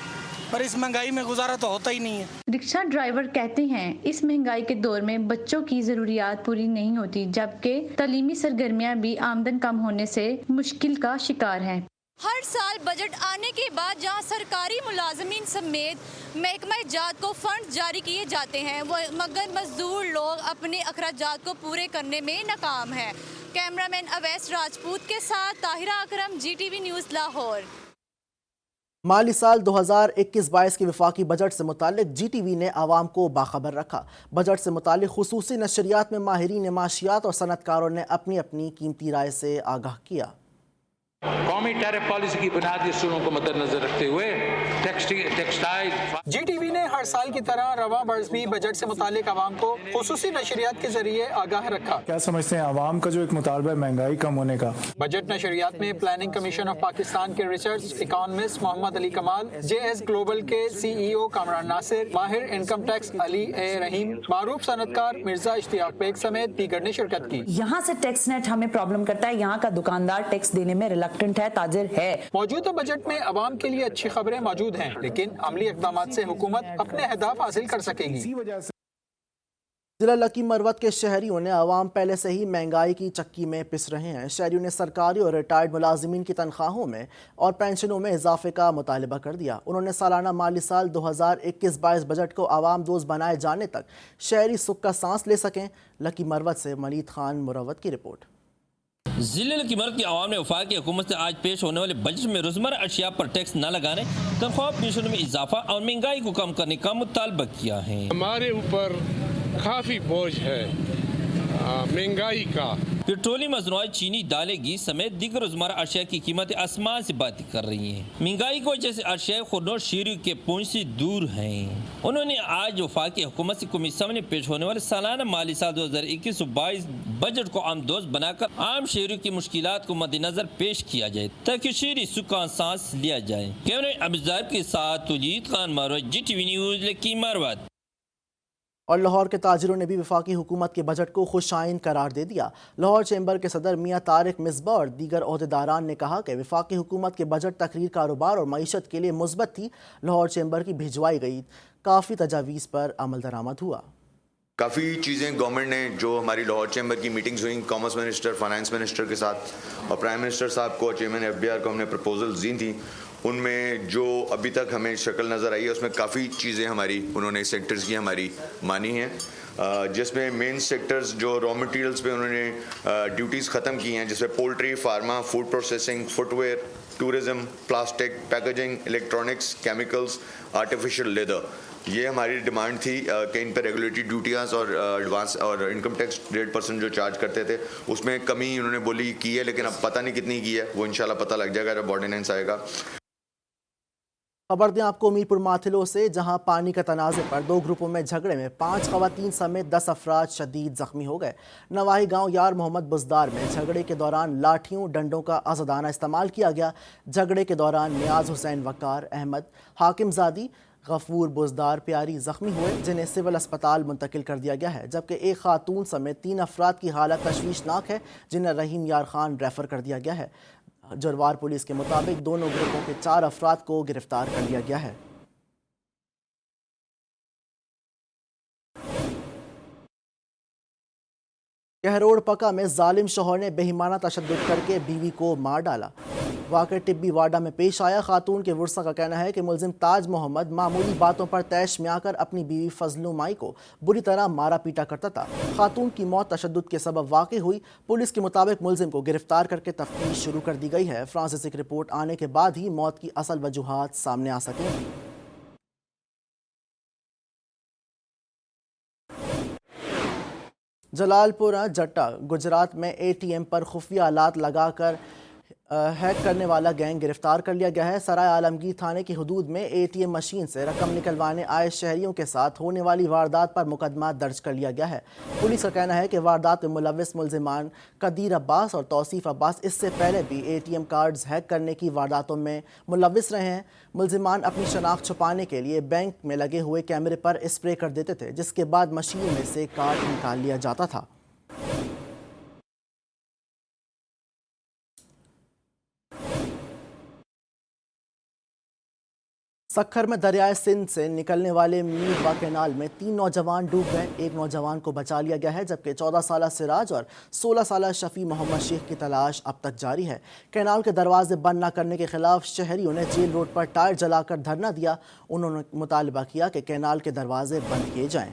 पर इस महंगाई में गुजारा तो होता ही नहीं है। रिक्शा ड्राइवर कहते हैं इस महंगाई के दौर में बच्चों की जरूरियात पूरी नहीं होती, जबकि तालीमी सरगर्मियां भी आमदन कम होने से मुश्किल का शिकार हैं। हर साल बजट आने के बाद जहां सरकारी मुलाजमीन समेत महकमा जात को फंड जारी किए जाते हैं, मगर मजदूर लोग अपने अखराजात को पूरे करने में नाकाम हैं। कैमरामैन अवैस राजपूत के साथ ताहिरा अकरम, GTV न्यूज़ लाहौर। माली साल 2021-22 के वफाकी बजट से मुतालिक GTV ने आवाम को बाखबर रखा। बजट से मुतालिक खुसूसी नशरियात में माहिरीन माशियात और सनतकारों ने अपनी अपनी कीमती राय से आगाह किया। कौमी टैरिफ पॉलिसी की बुनियादी असूलों को मद्देनजर रखते हुए टेक्सटाइल GTV ने हर साल की तरह रवा बरस भी बजट से मुतालिक आवाम को खुसूसी नशरियात के जरिए आगाह रखा। क्या समझते हैं आवाम का जो एक मुतालबा है महंगाई कम होने का? बजट नशरियात में प्लानिंग कमीशन ऑफ पाकिस्तान के रिसर्च इकोनॉमिस्ट मोहम्मद अली कमाल, JS ग्लोबल के CEO कामरान नासिर, माहिर इनकम टैक्स अली ए रहीम, मारूफ सनतकार मिर्जा इश्तियाक बेग समेत दीगर ने शिरकत की। यहाँ से टैक्स नेट हमें प्रॉब्लम करता है, यहाँ का दुकानदार टैक्स देने में रिलक्टेंट है, ताजिर है। मौजूदा बजट में आवाम के लिए अच्छी खबरें मौजूद हैं, लेकिन अमली इक़दामात से हुकूमत अपने अहदाफ हासिल कर सकेगी। जिला लकी मरवत के शहरियों ने आवाम पहले से ही महंगाई की चक्की में पिस रहे हैं। शहरियों ने सरकारी और रिटायर्ड मुलाजिमीन की तनख्वाहों में और पेंशनों में इजाफे का मुतालबा कर दिया। उन्होंने सालाना माली साल 2021-22 बजट को आवाम दोस्त बनाए जाने तक शहरी सुख का सांस ले सकें। लकी मरवत से मलीद खान मुरवत की रिपोर्ट। जिले की मर्द की आवाम ने वफाकी हुकूमत से आज पेश होने वाले बजट में रोजमर्रा अशिया पर टैक्स न लगाने, तनख्वाह पेंशनों में इजाफा और महंगाई को कम करने का मुतालबा किया है। हमारे ऊपर काफ़ी बोझ है महंगाई का, पेट्रोलियम मसनूआत, चीनी, दालें, घी समेत दीगर रोजमर्रा अशिया की कीमतें आसमान से बातें कर रही हैं। महंगाई की वजह से अशिया खुर्दोर शेरी के पहुंच से दूर हैं। उन्होंने आज वफाकी हुकूमत से कौमी सामने पेश होने वाले सालाना माली साल 2021-22 बजट को आमदोज बनाकर आम शहरियों की मुश्किलात को मद्देनजर पेश किया जाए ताकि शहरी सुकून सांस लिया जाए। कैमरे अब्दुल के साथ तुजीद खान मारवत, GTV न्यूज़, लकी मारवत। और लाहौर के ताजिरों ने भी वफाकी हुकूमत के बजट को खुशाइन करार दे दिया। लाहौर चैम्बर के सदर मियाँ तारिक मिसबा और दीगर ओहदेदारान ने कहा कि वफाकी हुकूमत के बजट तकरीर, कारोबार और मईशत के लिए मुस्बत थी। लाहौर चैम्बर की भिजवाई गई काफ़ी तजावीज़ पर अमल दरामद हुआ। काफ़ी चीज़ें गवर्नमेंट ने, जो हमारी लाहौर चैम्बर की मीटिंग्स हुई कॉमर्स मिनिस्टर, फाइनेंस मिनिस्टर के साथ और प्राइम मिनिस्टर साहब को, चेयरमैन FBR को हमने प्रपोजल्स दी थी। उनमें जो अभी तक हमें शक्ल नज़र आई है उसमें काफ़ी चीज़ें हमारी उन्होंने सेक्टर्स की हमारी मानी हैं, जिसमें मेन सेक्टर्स जो रॉ मटेरियल्स पे उन्होंने ड्यूटीज़ ख़त्म की हैं, जिसमें poultry, pharma, food processing, footwear, tourism, plastic, packaging, electronics, chemicals, artificial leather, ये हमारी डिमांड थी कि इन पर रेगुलेटरी ड्यूटियाँ और एडवांस और इनकम टैक्स 1.5% जो चार्ज करते थे उसमें कमी उन्होंने बोली की है, लेकिन अब पता नहीं कितनी की है, वो इंशाल्लाह पता लग जाएगा जब ऑर्डिनेंस आएगा। खबर दें आपको मीरपुर माथिलो से, जहां पानी का तनाज़े पर 2 ग्रुपों में झगड़े में 5 ख़वातीन समेत 10 अफराद शदीद ज़ख्मी हो गए। नवाही गांव यार मोहम्मद बुज़दार में झगड़े के दौरान लाठियों डंडों का आज़ादाना इस्तेमाल किया गया। झगड़े के दौरान नियाज हुसैन, वकार अहमद, हाकिम ज़ादी, गफूर बुज़दार प्यारी ज़ख्मी हुए, जिन्हें सिविल अस्पताल मुंतकिल कर दिया गया है, जबकि एक खातून समेत 3 अफराद की हालत तशवीशनाक है, जिन्हें रहीम यार खान रेफ़र कर दिया गया है। जरवार पुलिस के मुताबिक दोनों ग्रुपों के 4 अफराद को गिरफ्तार कर लिया गया है। कहरोड़ पका में जालिम शौहर ने बेईमाना तशद्दुद करके बीवी को मार डाला। वाक़या टिब्बी वाडा में पेश आया। खातून के वर्सा का कहना है कि मुलजिम ताज मोहम्मद मामूली बातों पर तैश में आकर अपनी बीवी फजलू माई को बुरी तरह मारा पीटा करता था। खातून की मौत तशद्दुद के सबब वाक़ई हुई। पुलिस के मुताबिक मुलजिम को गिरफ्तार करके तफ्तीश शुरू कर दी गई है। फ्रांसिसिक रिपोर्ट आने के बाद ही मौत की असल वजूहात सामने आ सकेंगी। जलालपुर जट्टा गुजरात में ATM पर खुफिया आलात लगाकर हैक करने वाला गैंग गिरफ्तार कर लिया गया है। सराय आलमगीर थाने की हदूद में ATM मशीन से रकम निकलवाने आए शहरियों के साथ होने वाली वारदात पर मुकदमा दर्ज कर लिया गया है। पुलिस का कहना है कि वारदात में मुलविस मुलजिमान कदीर अब्बास और तौसीफ अब्बास इससे पहले भी ATM कार्ड्स हैक करने की वारदातों में मुलविस रहे हैं। मुलजिमान अपनी शनाख्त छुपाने के लिए बैंक में लगे हुए कैमरे पर स्प्रे कर देते थे, जिसके बाद मशीन में से कार्ड निकाल लिया जाता था। सखर में दरियाए सिंध से निकलने वाले मीरवा कैनाल में 3 नौजवान डूब गए। एक नौजवान को बचा लिया गया है, जबकि 14 साला सिराज और 16 साला शफी मोहम्मद शेख की तलाश अब तक जारी है। कैनाल के दरवाजे बंद न करने के खिलाफ शहरियों ने जेल रोड पर टायर जलाकर धरना दिया। उन्होंने मुतालबा किया कि कैनाल के दरवाजे बंद किए जाएं।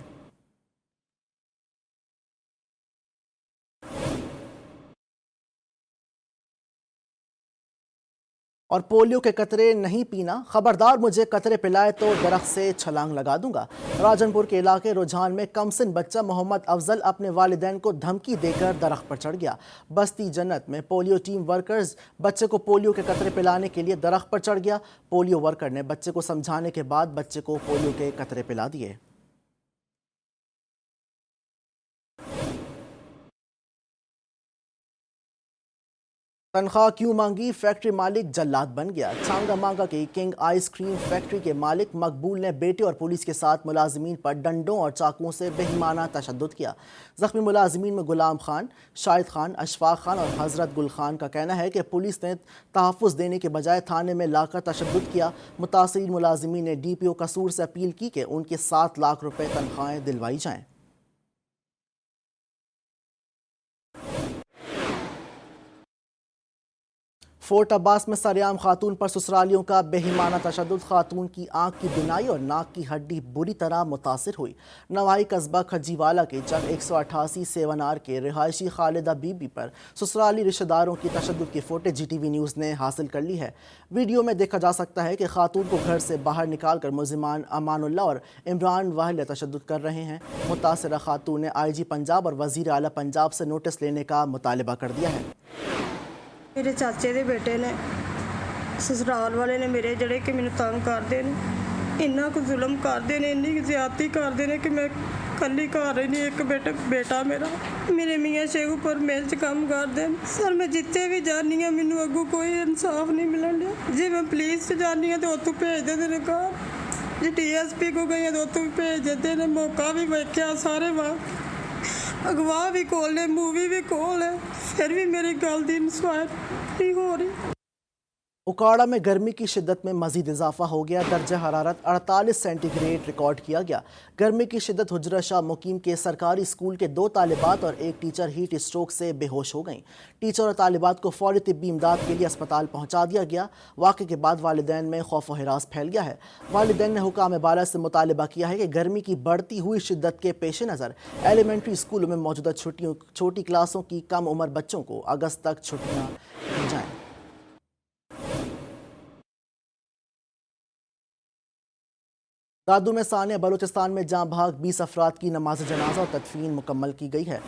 और पोलियो के कतरे नहीं पीना, खबरदार मुझे कतरे पिलाए तो दरख्त से छलांग लगा दूंगा। राजनपुर के इलाके रुझान में कमसिन बच्चा मोहम्मद अफजल अपने वालिदैन को धमकी देकर दरख्त पर चढ़ गया। बस्ती जन्नत में पोलियो टीम वर्कर्स बच्चे को पोलियो के कतरे पिलाने के लिए दरख्त पर चढ़ गया। पोलियो वर्कर ने बच्चे को समझाने के बाद बच्चे को पोलियो के कतरे पिला दिए। तनख्वाह क्यों मांगी, फैक्ट्री मालिक जल्लाद बन गया। छांगा मांगा की किंग आइसक्रीम फैक्ट्री के मालिक मकबूल ने बेटे और पुलिस के साथ मुलाजिमीन पर डंडों और चाकुओं से बेईमाना तशद्दुद किया। जख्मी मुलाजिमीन में गुलाम खान, शाहिद खान, अशफाक खान और हजरत गुल खान का कहना है कि पुलिस ने तहफ़्फ़ुज़ देने के बजाय थाने में लाकर तशद्दुद किया। मुतासिरीन मुलाजिमीन ने DPO कसूर से अपील की कि उनके 7 लाख रुपए तनख्वाहें दिलवाई जाएँ। फोर्ट अब्बास में सरेआम खातून पर ससुरालियों का बेहिमाना तशद्दुद। खातून की आंख की बिनाई और नाक की हड्डी बुरी तरह मुतासिर हुई। नवाई कस्बा खज्जीवाला के चंद 188 सेवनार के रिहायशी खालिदा बीबी पर ससुराली रिश्तेदारों की तशद्दुद की फुटेज GTV न्यूज़ ने हासिल कर ली है। वीडियो में देखा जा सकता है कि खातून को घर से बाहर निकाल कर मुलजिमान अमानुल्लाह और इमरान वाहिल तशद्दुद कर रहे हैं। मुतासिरा खातून ने IG पंजाब और वज़ीर आला पंजाब से नोटिस लेने का मुतालबा कर दिया है। मेरे चाचे के बेटे ने ससुराल वाले ने मेरे जड़े कि मैंने तंग करते हैं, इन्ना को जुल्म करते हैं, इन्नी ज्यादती करते हैं कि मैं कली घर रही नहीं। एक बेटा मेरे मियाँ शेखू पर मिल च काम करते हैं। सर मैं जिते भी जानी हाँ मैनू अगू कोई इंसाफ नहीं मिलन दिया। जे मैं पुलिस से जानी हाँ तो उत्तों भेज देते हैं घर, जे TSP को गई तो उत्तों भी भेज देते हैं। मौका भी वेख्या सारे वक्त, अगवा भी कोल है, मूवी भी कोल है, फिर भी मेरी गल दी इंस्पायर नहीं हो रही। उकाड़ा में गर्मी की शिद्दत में मजीद इजाफा हो गया। दर्जा हरारत 48 सेंटीग्रेड रिकॉर्ड किया गया। गर्मी की शिद्दत हुजरा शाह मुकीम के सरकारी स्कूल के 2 तालिबात और एक टीचर हीट स्ट्रोक से बेहोश हो गईं। टीचर और तालिबात को फौरी तिब्बी इमदाद के लिए अस्पताल पहुंचा दिया गया। वाक़े के बाद वालिदैन में खौफ व हिरास फैल गया है। वालिदैन ने हुकाम बाला से मुतालबा किया है कि गर्मी की बढ़ती हुई शिद्दत के पेश नज़र एलिमेंट्री स्कूलों में मौजूदा छोटी क्लासों की कम उम्र बच्चों को अगस्त तक छुट्टियाँ दी जाएँ। दादू में सानिया बलूचिस्तान में जहाँ भाग 20 अफराद की नमाज जनाजा और तदफीन मुकम्मल की गई है।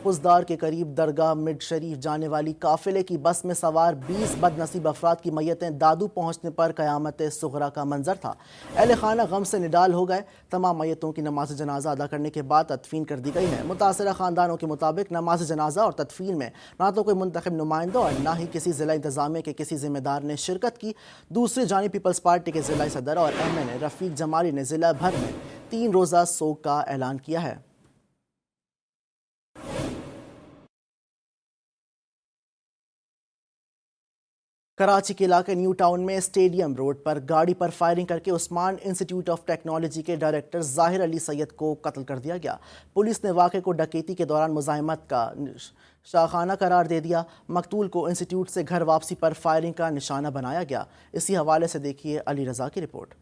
पुजदार के करीब दरगाह मिड शरीफ जाने वाली काफिले की बस में सवार 20 बदनसीब अफराद की मैयतें दादू पहुँचने पर क़यामत सुगरा का मंजर था। अहले खाना गम से निडाल हो गए। तमाम मैयतों की नमाज जनाजा अदा करने के बाद तदफीन कर दी गई है। मुतासरा ख़ानदानों के मुताबिक नमाज जनाजा और तदफीन में ना तो कोई मुंतखब नुमाइंदा और ना ही किसी ज़िला इंतज़ामिया के किसी ज़िम्मेदार ने शिरकत की। दूसरी जानिब पीपल्स पार्टी के ज़िला सदर और MN रफ़ीक जमाली ने ज़िला भर में 3 रोज़ा सोग का ऐलान किया है। कराची के इलाके न्यू टाउन में स्टेडियम रोड पर गाड़ी पर फायरिंग करके उस्मान इंस्टीट्यूट ऑफ टेक्नोलॉजी के डायरेक्टर ज़ाहिर अली सैयद को कत्ल कर दिया गया। पुलिस ने वाक़े को डकैती के दौरान मुज़ाहिमत का शाखाना करार दे दिया। मकतूल को इंस्टीट्यूट से घर वापसी पर फायरिंग का निशाना बनाया गया। इसी हवाले से देखिए अली रज़ा की रिपोर्ट।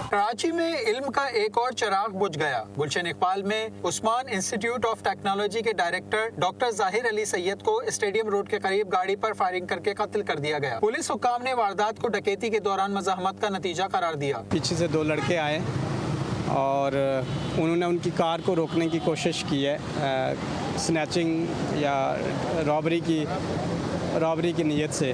कराची में इल्म का एक और चिराग बुझ गया। गुलशन इकबाल में उस्मान इंस्टीट्यूट ऑफ टेक्नोलॉजी के डायरेक्टर डॉक्टर ज़ाहिर अली सैयद को स्टेडियम रोड के करीब गाड़ी पर फायरिंग करके कत्ल कर दिया गया। पुलिस हुक्काम ने वारदात को डकैती के दौरान मज़ाहमत का नतीजा करार दिया। पीछे से 2 लड़के आए और उन्होंने उनकी कार को रोकने की कोशिश की है, स्नैचिंग या रॉबरी की नीयत से।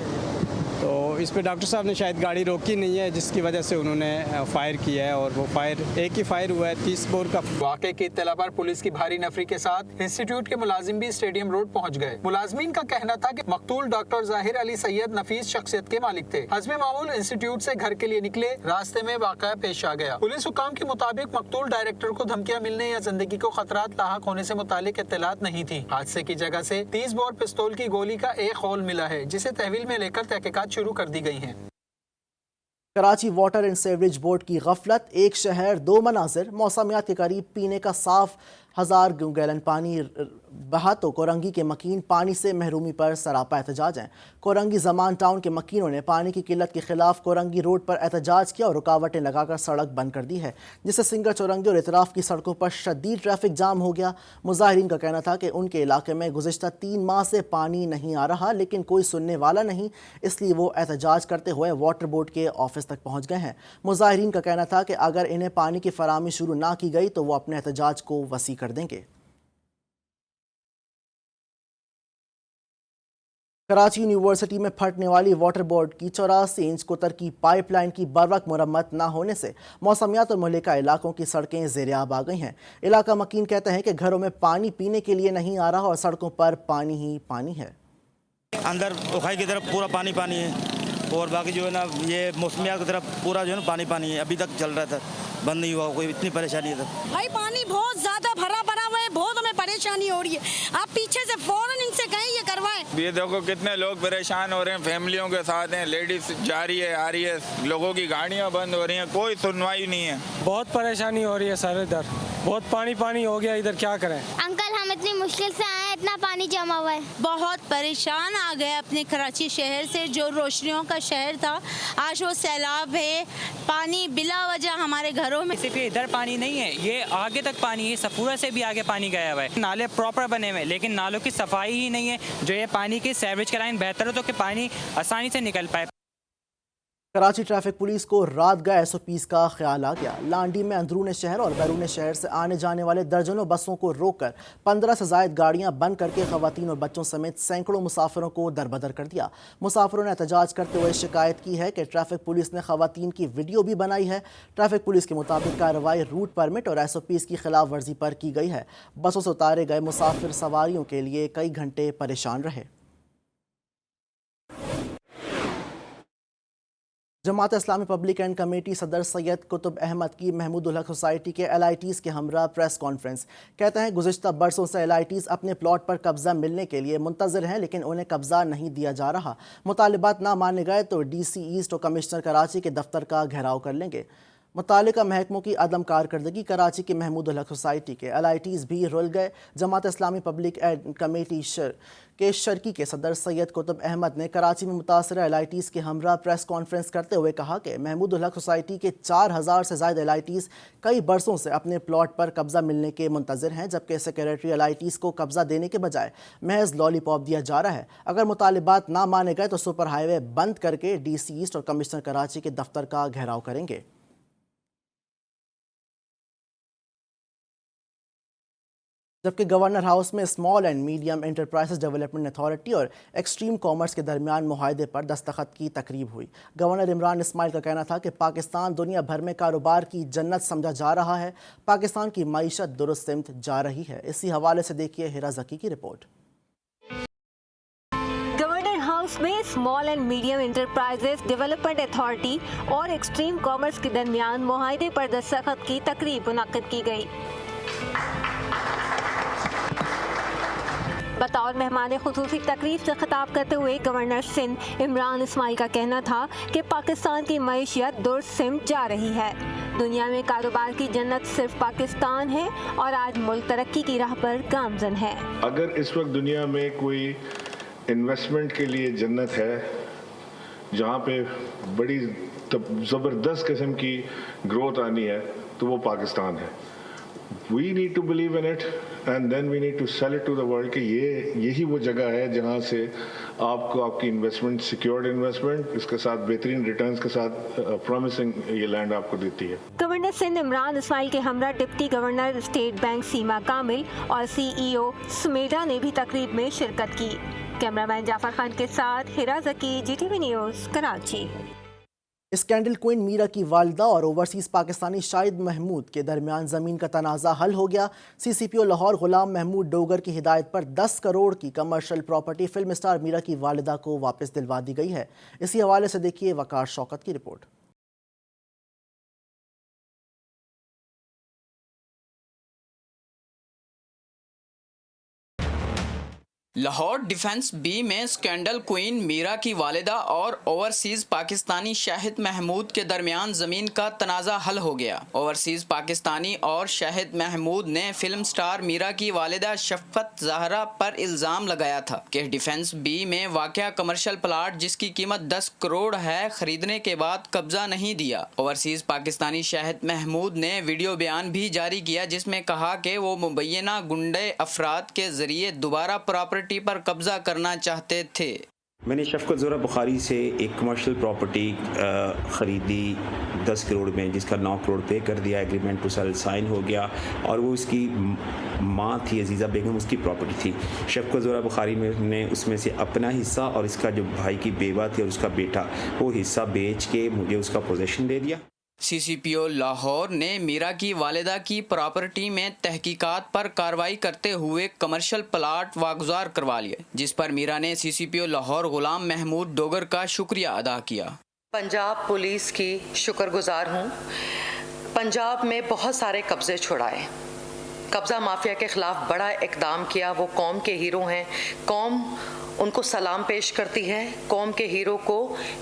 तो इस पे डॉक्टर साहब ने शायद गाड़ी रोकी नहीं है, जिसकी वजह से उन्होंने फायर किया है और वो फायर एक ही फायर हुआ है 30 बोर का। वाक़े की इत्तला पर पुलिस की भारी नफरी के साथ इंस्टीट्यूट के मुलाजिम भी स्टेडियम रोड पहुंच गए। मुलाजमीन का कहना था कि मकतूल डॉक्टर ज़ाहिर अली सैयद नफीस शख्सियत के मालिक थे। हस्बे मामूल इंस्टीट्यूट से घर के लिए निकले, रास्ते में वाक़या पेश आ गया। पुलिस हुकाम के मुताबिक मकतूल डायरेक्टर को धमकियां मिलने या जिंदगी को खतरात लाहक होने से मुतालिक इत्तलात नहीं थी। हादसे की जगह से 30 बोर पिस्तौल की गोली का एक हॉल मिला है, जिसे तहवील में लेकर तहकीकात शुरू कर दी गई है। Karachi water and sewerage board की गफलत, एक शहर 2 मनाजिर। मौसमियात के करीब पीने का साफ 1000 गैलन पानी बहा तो कोरंगी के मकीन पानी से महरूमी पर सरापा एहतजाज हैं। कोरंगी जमान टाउन के मकीनों ने पानी की किल्लत के खिलाफ कोरंगी रोड पर एहतजाज किया और रुकावटें लगाकर सड़क बंद कर दी है, जिससे सिंगर चौरंगी और इतराफ की सड़कों पर शदीद ट्रैफिक जाम हो गया। मुजाहिरीन का कहना था कि उनके इलाके में गुज़िश्ता 3 माह से पानी नहीं आ रहा, लेकिन कोई सुनने वाला नहीं, इसलिए वो एहतजाज करते हुए वाटर बोर्ड के ऑफिस तक पहुँच गए हैं। मुजाहिरीन का कहना था कि अगर इन्हें पानी की फराहमी शुरू ना की गई तो वो अपने एहतजाज को वसी कर देंगे। कराची यूनिवर्सिटी में फटने वाली वाटर बोर्ड की 84 इंच कोतर की पाइपलाइन की बरवक्त मुरम्मत न होने से मौसमियात और मुहल्लिका इलाकों की सड़कें ज़ेर-ए-आब आ गई हैं। इलाका मकीन कहते हैं कि घरों में पानी पीने के लिए नहीं आ रहा और सड़कों पर पानी ही पानी है। अंदर उखाई की तरफ पूरा पानी पानी है और बाकी जो है ना ये मौसमियात की तरफ पूरा जो है ना पानी पानी है। अभी तक चल रहा था, बंद नहीं हुआ, कोई इतनी परेशानी है। भाई पानी बहुत ज़्यादा भरा हुआ है, बहुत हमें परेशानी हो रही है। आप पीछे से फौरन इनसे कहें ये करवाएं। ये देखो कितने लोग परेशान हो रहे हैं, फैमिलियों के साथ हैं, लेडीज जा रही है आ रही है, लोगों की गाड़ियाँ बंद हो रही हैं, कोई सुनवाई नहीं है। बहुत परेशानी हो रही है सर इधर। बहुत पानी पानी हो गया इधर, क्या करें। अंकल हम इतनी मुश्किल से आए हैं, इतना पानी जमा हुआ है। बहुत परेशान आ गए अपने कराची शहर से, जो रोशनियों का शहर था, आज वो सैलाब है। पानी बिला वजह हमारे घरों में। सिर्फ इधर पानी नहीं है, ये आगे तक पानी है, सफूरा से भी आगे पानी गया हुआ है। नाले प्रॉपर बने हुए लेकिन नालों की सफाई ही नहीं है। जो ये पानी की सीवरेज का लाइन बेहतर हो तो कि पानी आसानी से निकल पाए। कराची ट्रैफिक पुलिस को रात गए SOPs का ख्याल आ गया। लांडी में अंदरून शहर और बैरून शहर से आने जाने वाले दर्जनों बसों को रोककर 15 से ज़ायद गाड़ियां बंद करके खवातीन और बच्चों समेत सैकड़ों मुसाफिरों को दरबदर कर दिया। मुसाफिरों ने एहतजाज करते हुए शिकायत की है कि ट्रैफिक पुलिस ने खवातीन की वीडियो भी बनाई है। ट्रैफिक पुलिस के मुताबिक कार्रवाई रूट परमिट और SOPs की खिलाफ वर्जी पर की गई है। बसों से उतारे गए मुसाफिर सवारियों के लिए कई घंटे परेशान रहे। Jamaat Islami public and committee सदर सैयद कुतुब अहमद की महमूद उल हक सोसाइटी के LITs के हमरा प्रेस कॉन्फ्रेंस। कहते हैं गुज़िश्ता बरसों से LITs अपने प्लॉट पर कब्ज़ा मिलने के लिए मुंतज़िर हैं, लेकिन उन्हें कब्ज़ा नहीं दिया जा रहा। मुतालिबात ना माने गए तो DC ईस्ट और कमिश्नर कराची के दफ्तर का घेराव कर लेंगे। मुतालिका महकमों की अदम कारकर्दगी। कराची की महमूद उल हक सोसाइटी के LITs भी रुल गए। Jamaat Islami public and committee के शर्की के सदर सैयद कुतुब अहमद ने कराची में मुतासरा LITs के हमरा प्रेस कॉन्फ्रेंस करते हुए कहा कि महमूद उल हक सोसाइटी के 4000 से ज़ायद LITs कई बरसों से अपने प्लॉट पर कब्ज़ा मिलने के मुंतज़िर हैं, जबकि सेक्रेटरी LITs को कब्ज़ा देने के बजाय महज लॉलीपॉप दिया जा रहा है। अगर मुतालिबात ना माने गए तो सुपर हाईवे बंद करके DC ईस्ट और कमिश्नर कराची के दफ्तर का घेराव करेंगे। जबकि गवर्नर हाउस में small and medium enterprises development authority और एक्सट्रीम कॉमर्स के दरमियान मुआहदे पर दस्तखत की तकरीब हुई। गवर्नर इमरान इस्माइल का कहना था कि पाकिस्तान दुनिया भर में कारोबार की जन्नत समझा जा रहा है। पाकिस्तान की मईशत दुरुस्त सिमत जा रही है। इसी हवाले से देखिए हिरा ज़की की रिपोर्ट। गवर्नर हाउस में small and medium enterprises development authority और एक्सट्रीम कॉमर्स के दरमियान मुआहदे पर दस्तखत की तकरीब मुनक्किद की गई। बतौर मेहमान खुसूसी तकरीब से खिताब करते हुए गवर्नर सिंध इमरान इस्माइल का कहना था कि पाकिस्तान की मईशत दुरुस्त सिमत जा रही है। दुनिया में कारोबार की जन्नत सिर्फ पाकिस्तान है और आज मुल्क तरक्की की राह पर गामजन है। अगर इस वक्त दुनिया में कोई इन्वेस्टमेंट के लिए जन्नत है, जहाँ पे बड़ी ज़बरदस्त किस्म की ग्रोथ आनी है, तो वो पाकिस्तान है। We need to believe in it and then we need to sell it to the world कि यही वो जगह है जहाँ से आपको आपकी इन्वेस्टमेंट, सिक्योर्ड इन्वेस्टमेंट, इसके साथ बेहतरीन रिटर्न्स के साथ प्रॉमिसिंग ये लैंड आपको देती है। गवर्नर सिंध इमरान इस्माइल के हमरा डिप्टी गवर्नर स्टेट बैंक सीमा कामिल और CEO सुमेरा ने भी तकरीब में शिरकत की। कैमरामैन जाफर खान के साथ Hira Zaki, GTV news, Karachi. Scandal queen Meera की वालिदा और ओवरसीज़ पाकिस्तानी शाहिद महमूद के दरमियान ज़मीन का तनाज़ा हल हो गया। CCPO लाहौर गुलाम महमूद डोगर की हिदायत पर 10 करोड़ की commercial property film star Meera की वालिदा को वापस दिलवा दी गई है। इसी हवाले से देखिए वकार शौकत की रिपोर्ट। लाहौर डिफेंस बी में स्कैंडल क्वीन मीरा की वालिदा और ओवरसीज पाकिस्तानी शाहिद महमूद के दरमियान ज़मीन का तनाज़ा हल हो गया। ओवरसीज पाकिस्तानी और शाहिद महमूद ने फिल्म स्टार मीरा की वालिदा शफ़क़त ज़हरा पर इल्ज़ाम लगाया था कि डिफेंस बी में वाक़या कमर्शियल प्लाट जिसकी कीमत 10 करोड़ है, ख़रीदने के बाद कब्ज़ा नहीं दिया। ओवरसीज पाकिस्तानी शाहिद महमूद ने वीडियो बयान भी जारी किया जिसमें कहा कि वो मुबैना गुंडे अफराद के ज़रिए दोबारा प्रॉपर्टी पर कब्जा करना चाहते थे। मैंने शफ़क़त ज़ोहरा बुखारी से एक कमर्शियल प्रॉपर्टी ख़रीदी 10 करोड़ में, जिसका 9 करोड़ पे कर दिया। एग्रीमेंट टू सेल साइन हो गया और वो उसकी माँ थी अजीज़ा बेगम, उसकी प्रॉपर्टी थी। शफ़क़त ज़ोहरा बुखारी ने उसमें से अपना हिस्सा और इसका जो भाई की बेवा थी और उसका बेटा, वो हिस्सा बेच के मुझे उसका पोजेशन दे दिया। CCPO लाहौर ने मीरा की वालिदा की प्रॉपर्टी में तहकीकात पर कार्रवाई करते हुए कमर्शियल प्लाट वागुजार करवा लिया, जिस पर मीरा ने CCPO लाहौर गुलाम महमूद डोगर का शुक्रिया अदा किया। पंजाब पुलिस की शुक्रगुजार हूँ। पंजाब में बहुत सारे कब्जे छुड़ाए, कब्ज़ा माफिया के ख़िलाफ़ बड़ा इक़दाम किया। वो कौम के हीरो हैं, कौम उनको सलाम पेश करती है। कौम के हीरो को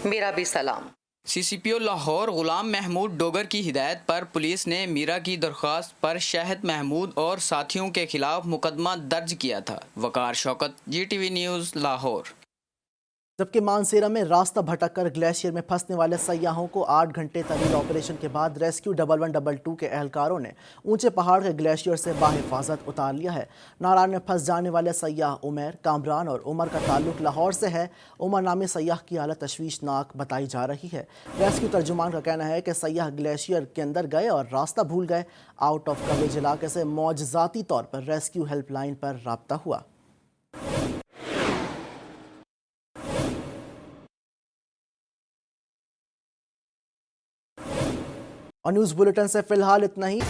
मेरा भी सलाम। CCPO लाहौर गुलाम महमूद डोगर की हिदायत पर पुलिस ने मीरा की दरख्वास्त पर शाहिद महमूद और साथियों के खिलाफ मुकदमा दर्ज किया था। वकार शौकत, GTV न्यूज़, लाहौर। जबकि मानसेरा में रास्ता भटककर ग्लेशियर में फंसने वाले सयाहों को 8 घंटे तवील ऑपरेशन के बाद रेस्क्यू 1122 के एहलकारों ने ऊंचे पहाड़ के ग्लेशियर से बाहिफाजत उतार लिया है। नारायण में फंस जाने वाले सयाह उमर, कामरान और उमर का ताल्लुक लाहौर से है। उमर नामी सयाह की हालत तशवीशनाक बताई जा रही है। रेस्क्यू तर्जुमान का कहना है कि सयाह ग्लेशियर के अंदर गए और रास्ता भूल गए। आउट ऑफ कवरेज इलाके से मौजज़ाती तौर पर रेस्क्यू हेल्पलाइन पर राब्ता हुआ। और न्यूज़ बुलेटिन से फिलहाल इतना ही।